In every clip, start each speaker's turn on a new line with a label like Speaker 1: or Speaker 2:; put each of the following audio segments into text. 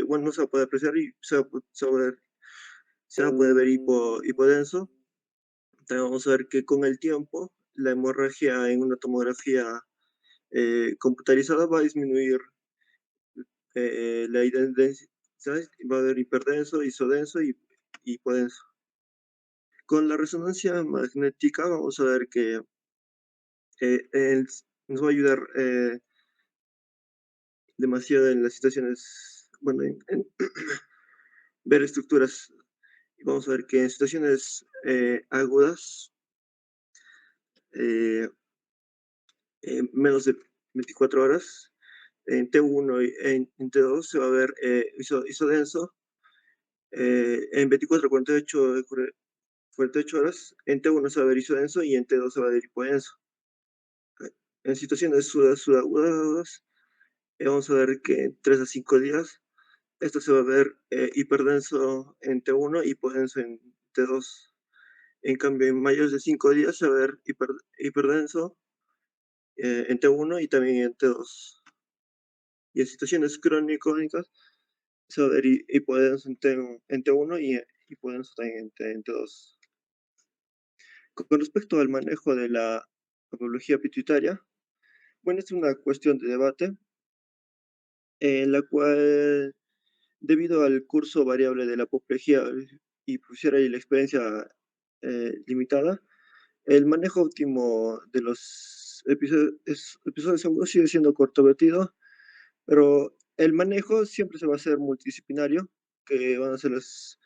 Speaker 1: bueno, no se va a poder apreciar y se va a poder ver hipodenso. También vamos a ver que con el tiempo la hemorragia en una tomografía computarizada va a disminuir la densidad, ¿sabes? Va a haber hiperdenso, isodenso y hipodenso. Con la resonancia magnética vamos a ver que nos va a ayudar demasiado en las situaciones, bueno, en ver estructuras. Y vamos a ver que en situaciones agudas, eh, en menos de 24 horas, en T1 y en T2 se va a ver isodenso, en 24 a 48 horas, en T1 se va a ver isodenso y en T2 se va a ver hipodenso. En situaciones sudagudas, vamos a ver que en 3 a 5 días, esto se va a ver hiperdenso en T1 y hipodenso en T2. En cambio, en mayores de 5 días se va a ver hiperdenso en T1 y también en T2. Y en situaciones crónicas se va a ver hipodenso en T1 y hipodenso también en T2. Con respecto al manejo de la patología pituitaria, bueno, es una cuestión de debate en la cual, debido al curso variable de la apoplejía hipofisiaria y la experiencia limitada, el manejo óptimo de los episodios agudos sigue siendo controvertido, pero el manejo siempre se va a hacer multidisciplinario, que van a ser los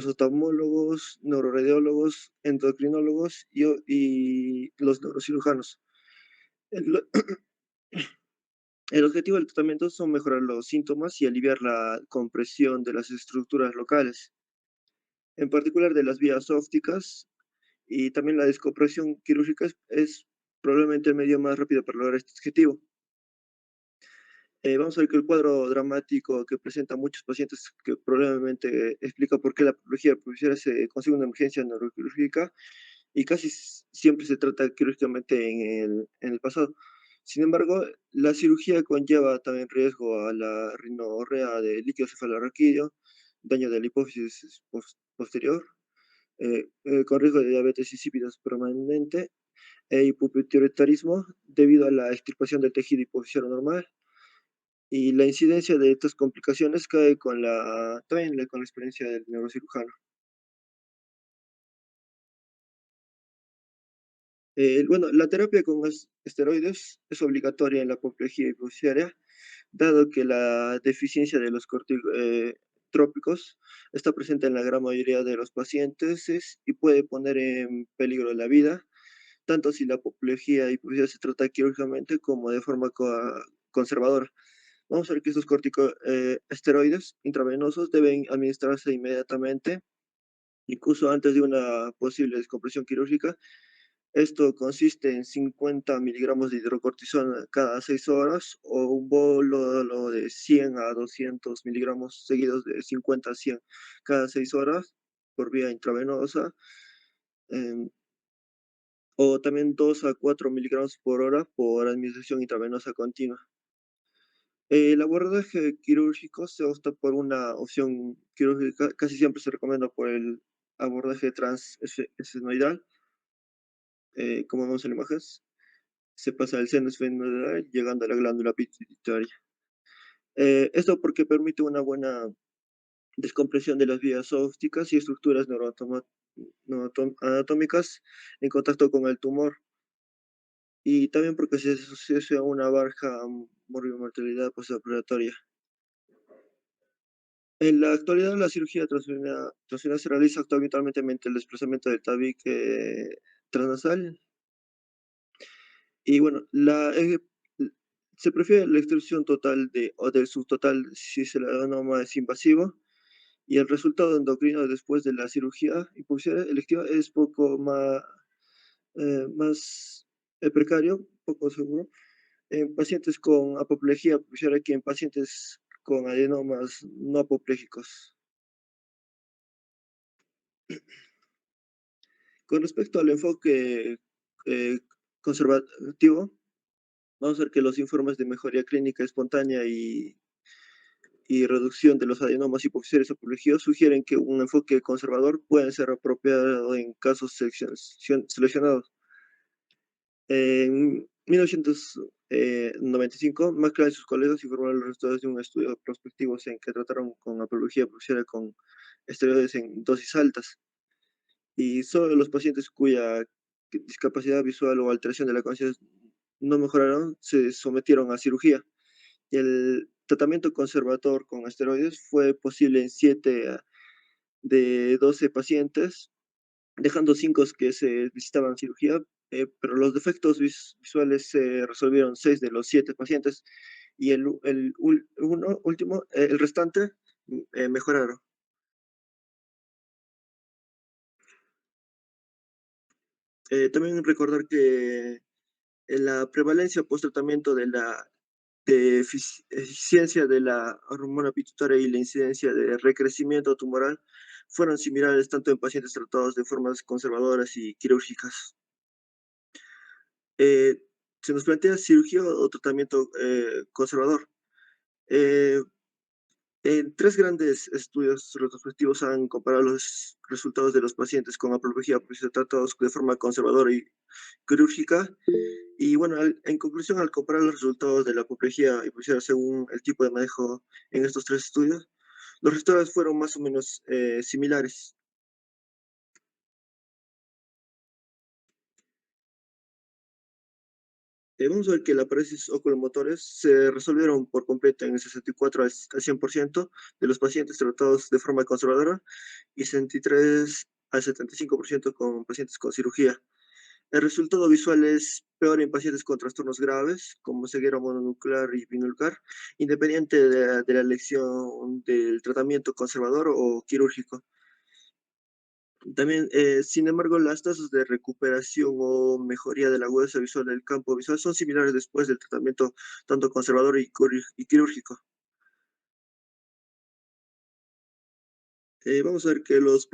Speaker 1: oftalmólogos, neuroradiólogos, endocrinólogos y los neurocirujanos. El, el objetivo del tratamiento son mejorar los síntomas y aliviar la compresión de las estructuras locales, en particular de las vías ópticas, y también la descompresión quirúrgica es probablemente el medio más rápido para lograr este objetivo. Vamos a ver que el cuadro dramático que presenta muchos pacientes, que probablemente explica por qué la patología pulmonar se consigue una emergencia neuroquirúrgica y casi siempre se trata quirúrgicamente en el pasado. Sin embargo, la cirugía conlleva también riesgo a la rinorrea de líquido cefalorraquídeo, daño de la hipófisis posterior, con riesgo de diabetes insípidos permanente e hipopituitarismo debido a la extirpación del tejido hipofisiario normal. Y la incidencia de estas complicaciones cae también con la experiencia del neurocirujano. Bueno, la terapia con esteroides es obligatoria en la apoplejía hipoficiaria, dado que la deficiencia de los corticotrópicos está presente en la gran mayoría de los pacientes y puede poner en peligro la vida, tanto si la apoplejía hipoficiaria se trata quirúrgicamente como de forma conservadora. Vamos a ver que estos corticosteroides intravenosos deben administrarse inmediatamente, incluso antes de una posible descompresión quirúrgica. Esto consiste en 50 miligramos de hidrocortisona cada 6 horas o un bolo de 100 a 200 miligramos seguidos de 50 a 100 cada 6 horas por vía intravenosa, em, o también 2 a 4 miligramos por hora por administración intravenosa continua. El abordaje quirúrgico se opta por una opción quirúrgica, casi siempre se recomienda por el abordaje transesfenoidal, como vemos en la imagen, se pasa del seno esfenoidal llegando a la glándula pituitaria. Esto porque permite una buena descompresión de las vías ópticas y estructuras anatómicas en contacto con el tumor, y también porque se asocia a una baja morbimortalidad postoperatoria. En la actualidad, la cirugía transfemoral se realiza habitualmente mediante el desplazamiento del tabique transnasal. Y bueno, se prefiere la extrusión total o del subtotal si el adenoma es invasivo, y el resultado endocrino después de la cirugía hipoficiaria electiva es poco más precario, poco seguro, en pacientes con apoplejía hipoficiaria que en pacientes con adenomas no apoplégicos. Con respecto al enfoque eh, conservativo, vamos a ver que los informes de mejoría clínica espontánea y y reducción de los adenomas hipofisarios apoplejíos sugieren que un enfoque conservador puede ser apropiado en casos seleccionados. En 1995, Maclaren y sus colegas informaron los resultados de un estudio prospectivo en que trataron con apología proximal con esteroides en dosis altas, y solo los pacientes cuya discapacidad visual o alteración de la conciencia no mejoraron se sometieron a cirugía. Y el tratamiento conservador con esteroides fue posible en 7 de 12 pacientes, dejando 5 que se necesitaban cirugía, pero los defectos visuales se resolvieron 6 de los 7 pacientes, y el restante mejoraron. También recordar que la prevalencia post-tratamiento de la eficiencia de la hormona pituitaria y la incidencia de recrecimiento tumoral fueron similares tanto en pacientes tratados de formas conservadoras y quirúrgicas. Eh, Se nos plantea cirugía o tratamiento conservador. Eh, en 3 grandes estudios retrospectivos han comparado los resultados de los pacientes con apoplegia tratados de forma conservadora y quirúrgica. Y bueno, en conclusión, al comparar los resultados de la apoplejía hipofisial según el tipo de manejo en estos 3 estudios, los resultados fueron más o menos similares. Vamos a ver que la parálisis oculomotores se resolvieron por completo en el 64 al 100% de los pacientes tratados de forma conservadora, y 63 al 75% con pacientes con cirugía. El resultado visual es peor en pacientes con trastornos graves, como ceguera mononuclear y binuclear, independiente de la elección del tratamiento conservador o quirúrgico. También, sin embargo, las tasas de recuperación o mejoría de la agudeza visual del campo visual son similares después del tratamiento tanto conservador y quirúrgico. Vamos a ver que las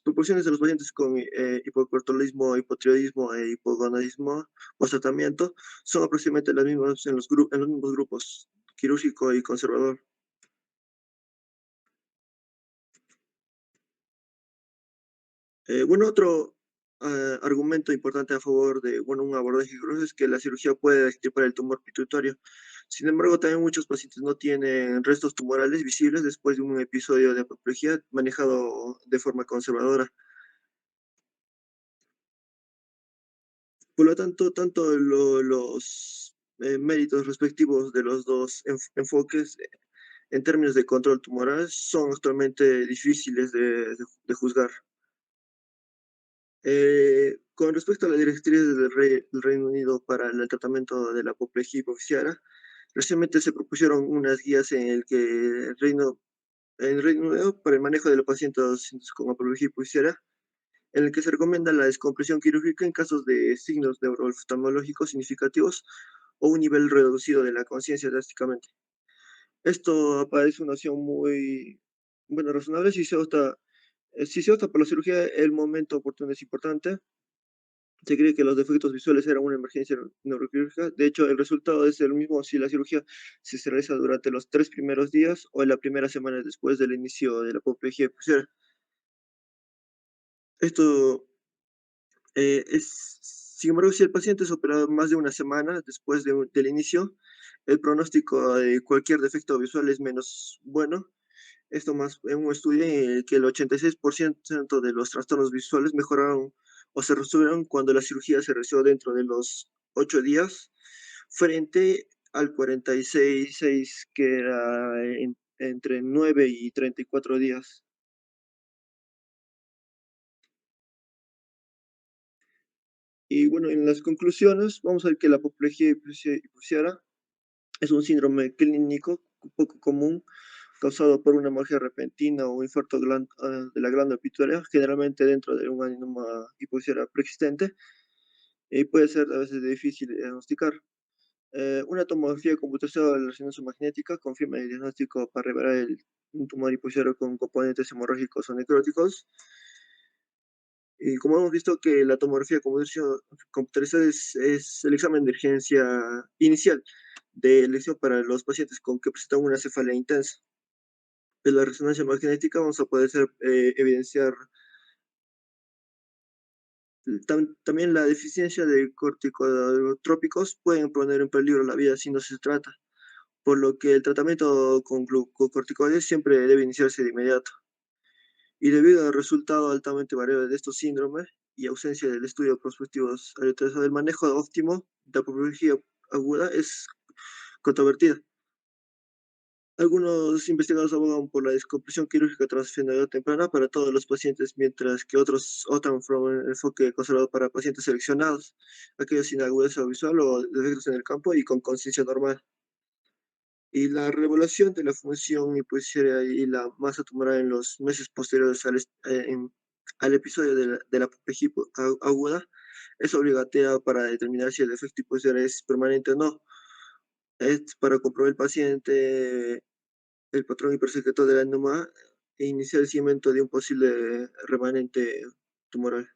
Speaker 1: proporciones de los pacientes con hipocortisolismo, hipotiroidismo e hipogonadismo post-tratamiento son aproximadamente las mismas en los mismos grupos, quirúrgico y conservador. Bueno, otro argumento importante a favor de un abordaje quirúrgico es que la cirugía puede extirpar el tumor pituitario. Sin embargo, también muchos pacientes no tienen restos tumorales visibles después de un episodio de apoplejía manejado de forma conservadora. Por lo tanto, los méritos respectivos de los dos enfoques en términos de control tumoral son actualmente difíciles de juzgar. Con respecto a las directrices del Reino Unido para el tratamiento de la apoplejía hipoficiaria, recientemente se propusieron unas guías en el Reino Unido para el manejo de los pacientes con apoplejía hipoficiaria, en el que se recomienda la descompresión quirúrgica en casos de signos neurooftalmológicos significativos o un nivel reducido de la conciencia drásticamente. Esto parece una opción muy, bueno, razonable si se opta por la cirugía, el momento oportuno es importante. Se cree que los defectos visuales eran una emergencia neuroquirúrgica. De hecho, el resultado es el mismo si la cirugía se realiza durante los 3 primeros días o en la primera semana después del inicio de la apoplejía episiotomal. Esto sin embargo, si el paciente es operado más de una semana después del inicio, el pronóstico de cualquier defecto visual es menos bueno. Esto más en un estudio en el que el 86% de los trastornos visuales mejoraron o se resolvieron cuando la cirugía se realizó dentro de los 8 días, frente al 46,6 que era entre 9 y 34 días. Y bueno, en las conclusiones, vamos a ver que la apoplejía hipoxiara es un síndrome clínico poco común causado por una hemorragia repentina o infarto de la glándula pituitaria, generalmente dentro de un adenoma hipoficiario preexistente, y puede ser a veces difícil de diagnosticar. Una tomografía computacional de resonancia magnética confirma el diagnóstico para revelar un tumor hipoficiario con componentes hemorrágicos o necróticos. Y como hemos visto que la tomografía computarizada es el examen de urgencia inicial de elección para los pacientes con que presentan una cefalea intensa. de la resonancia magnética vamos a poder evidenciar también la deficiencia de corticotrópicos pueden poner en peligro la vida si no se trata, por lo que el tratamiento con glucocorticoides siempre debe iniciarse de inmediato. Y debido al resultado altamente variable de estos síndromes y ausencia del estudio prospectivo del manejo óptimo de la patología aguda es controvertida. Algunos investigadores abogan por la descompresión quirúrgica transfemoral temprana para todos los pacientes, mientras que otros optan por un enfoque conservador para pacientes seleccionados, aquellos sin agudeza visual o defectos en el campo y con conciencia normal. Y la regulación de la función hipoficiaria y la masa tumoral en los meses posteriores al episodio de la apoplejía aguda es obligatoria para determinar si el efecto hipoficiario es permanente o no. Es para comprobar el paciente el patrón hipersecretor del adenoma e iniciar el seguimiento de un posible remanente tumoral.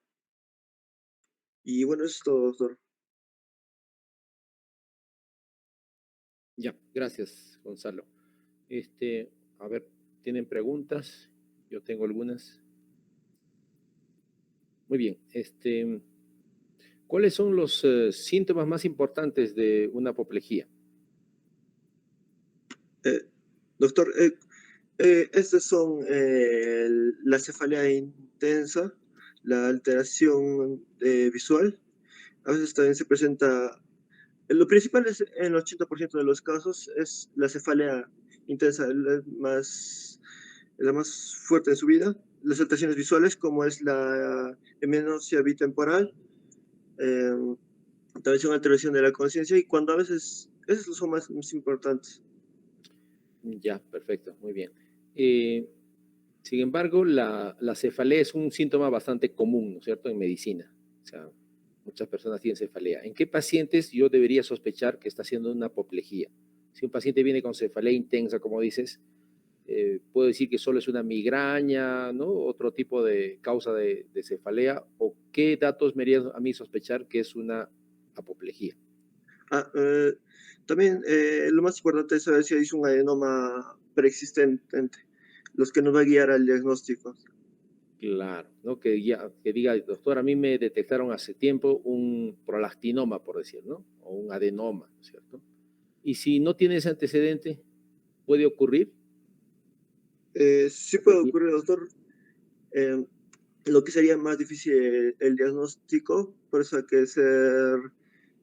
Speaker 1: Y bueno, eso es todo, doctor.
Speaker 2: Ya, gracias, Gonzalo. A ver, ¿tienen preguntas? Yo tengo algunas. Muy bien. ¿Cuáles son los síntomas más importantes de una apoplejía?
Speaker 1: Eh, doctor, estos son la cefalea intensa, la alteración visual. A veces también se presenta, lo principal es en el 80% de los casos es la cefalea intensa, la más fuerte en su vida. Las alteraciones visuales, como es la hemenosia bitemporal, eh, también una alteración de la conciencia, y cuando a veces, esos son más importantes.
Speaker 2: Ya, perfecto, muy bien. Sin embargo, la cefalea es un síntoma bastante común, ¿no es cierto?, en medicina. O sea, muchas personas tienen cefalea. ¿En qué pacientes yo debería sospechar que está haciendo una apoplejía? Si un paciente viene con cefalea intensa, como dices, puedo decir que solo es una migraña, ¿no? Otro tipo de causa de cefalea, o qué datos me harían a mí sospechar que es una apoplejía.
Speaker 1: Ah, también lo más importante es saber si hay un adenoma preexistente, los que nos va a guiar al diagnóstico.
Speaker 2: Claro, ¿no? Que diga, doctor, a mí me detectaron hace tiempo un prolactinoma, por decir, ¿no? O un adenoma, ¿no es cierto? Y si no tiene ese antecedente, puede ocurrir.
Speaker 1: Sí puede ocurrir, doctor. Eh, lo que sería más difícil el diagnóstico, por eso hay que ser,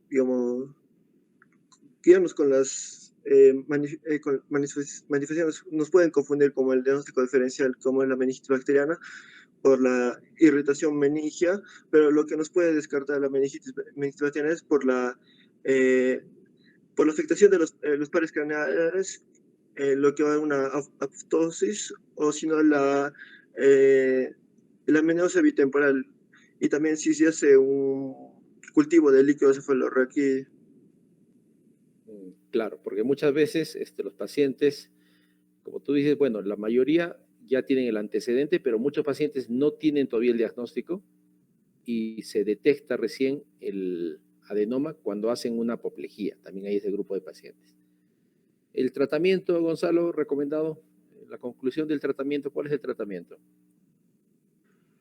Speaker 1: digamos, guiarnos con las manifestaciones. Nos pueden confundir como el diagnóstico diferencial, como es la meningitis bacteriana, por la irritación meningia, pero lo que nos puede descartar la meningitis bacteriana es por la afectación de los pares craneales, lo que va a una apoptosis, o si no la menopausia bitemporal. Y también si se hace un cultivo de líquido cefalorraquídeo.
Speaker 2: Claro, porque muchas veces los pacientes, como tú dices, bueno, la mayoría ya tienen el antecedente, pero muchos pacientes no tienen todavía el diagnóstico y se detecta recién el adenoma cuando hacen una apoplejía. También hay ese grupo de pacientes. El tratamiento, Gonzalo, recomendado, la conclusión del tratamiento, ¿cuál es el tratamiento?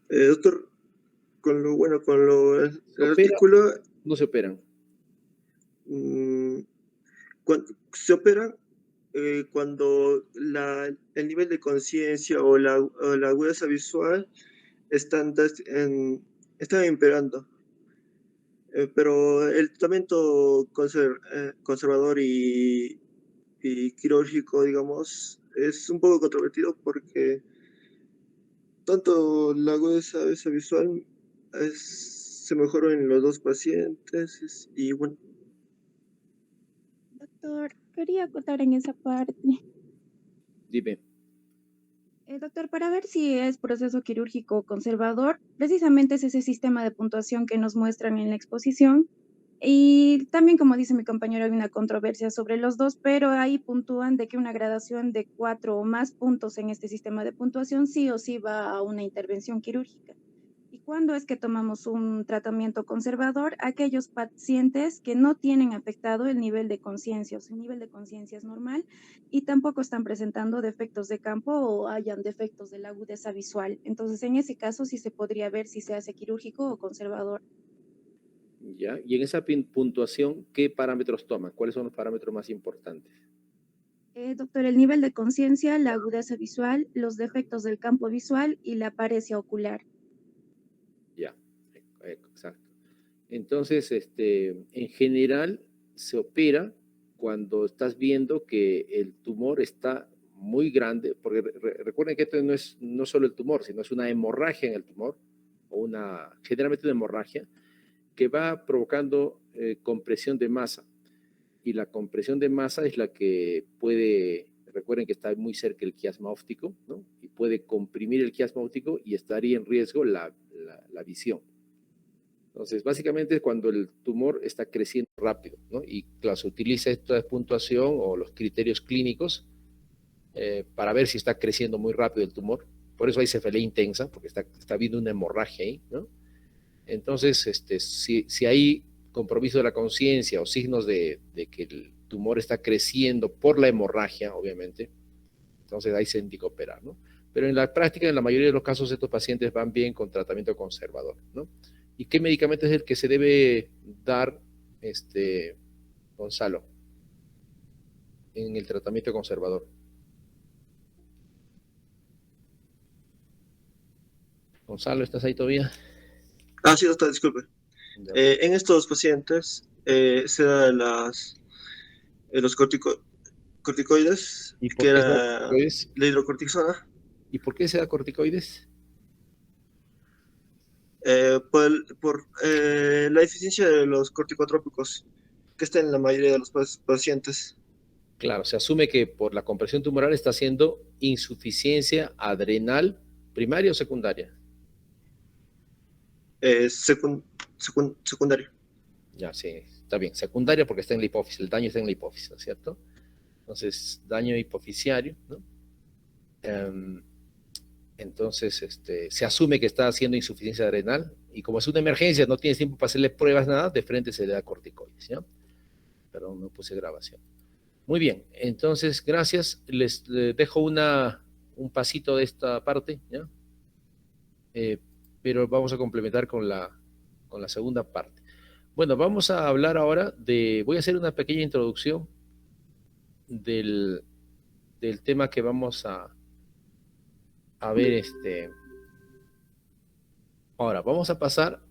Speaker 1: Doctor, el
Speaker 2: ¿Se opera
Speaker 1: artículo,
Speaker 2: o no se operan?
Speaker 1: mm, se opera cuando el nivel de conciencia o la agudeza visual están, están imperando. Pero el tratamiento conservador y quirúrgico, digamos, es un poco controvertido porque tanto la agudeza visual se mejoró en los dos pacientes y bueno,
Speaker 3: Doctor, quería acotar en esa parte.
Speaker 2: Dime.
Speaker 3: Doctor, para ver si es proceso quirúrgico conservador, precisamente es ese sistema de puntuación que nos muestran en la exposición. Y también, como dice mi compañero, hay una controversia sobre los dos, pero ahí puntúan de que una gradación de 4 o más puntos en este sistema de puntuación sí o sí va a una intervención quirúrgica. ¿Y ¿Cuándo es que tomamos un tratamiento conservador? Aquellos pacientes que no tienen afectado el nivel de conciencia, o sea, el nivel de conciencia es normal y tampoco están presentando defectos de campo o hayan defectos de la agudeza visual. Entonces, en ese caso sí se podría ver si se hace quirúrgico o conservador.
Speaker 2: ¿Ya? Y en esa puntuación, ¿qué parámetros toman? ¿Cuáles son los parámetros más importantes?
Speaker 3: Doctor, el nivel de conciencia, la agudeza visual, los defectos del campo visual y la paresia ocular.
Speaker 2: Ya, exacto. Entonces, en general, se opera cuando estás viendo que el tumor está muy grande, porque recuerden que esto no es no solo el tumor, sino es una hemorragia en el tumor, o generalmente una hemorragia, que va provocando compresión de masa. Y la compresión de masa es la que recuerden que está muy cerca el quiasma óptico, ¿no? Y puede comprimir el quiasma óptico y estaría en riesgo la visión. Entonces, básicamente es cuando el tumor está creciendo rápido, ¿no? Y claro, se utiliza esta puntuación o los criterios clínicos para ver si está creciendo muy rápido el tumor. Por eso hay cefalea intensa, porque está habiendo una hemorragia ahí, ¿no? Entonces, si hay compromiso de la conciencia o signos de que el tumor está creciendo por la hemorragia, obviamente, entonces ahí se indica operar, ¿no? Pero en la práctica, en la mayoría de los casos, estos pacientes van bien con tratamiento conservador, ¿no? ¿Y qué medicamento es el que se debe dar, Gonzalo, en el tratamiento conservador? Gonzalo, ¿estás ahí todavía?
Speaker 1: Ah, sí, doctor, disculpe. En estos pacientes se da los corticoides,
Speaker 2: ¿Y por
Speaker 1: que
Speaker 2: qué se da
Speaker 1: era
Speaker 2: corticoides?
Speaker 1: la hidrocortisona,
Speaker 2: ¿Y por qué se da corticoides?
Speaker 1: por la eficiencia de los corticotrópicos que está en la mayoría de los pacientes.
Speaker 2: Claro, se asume que por la compresión tumoral está haciendo insuficiencia adrenal primaria o secundaria.
Speaker 1: Secundario.
Speaker 2: Ya, sí, está bien. Secundaria porque está en la hipófisis, el daño está en la hipófisis, ¿no es cierto? Entonces, daño hipofisiario, ¿no? Entonces, se asume que está haciendo insuficiencia adrenal y como es una emergencia, no tienes tiempo para hacerle pruebas, nada, de frente se le da corticoides, ¿ya? Perdón, no puse grabación. Muy bien, entonces, gracias. Les dejo un pasito de esta parte, ¿ya? Pero vamos a complementar con la segunda parte. Bueno, vamos a hablar ahora voy a hacer una pequeña introducción del tema que vamos a ver. Ahora, vamos a pasar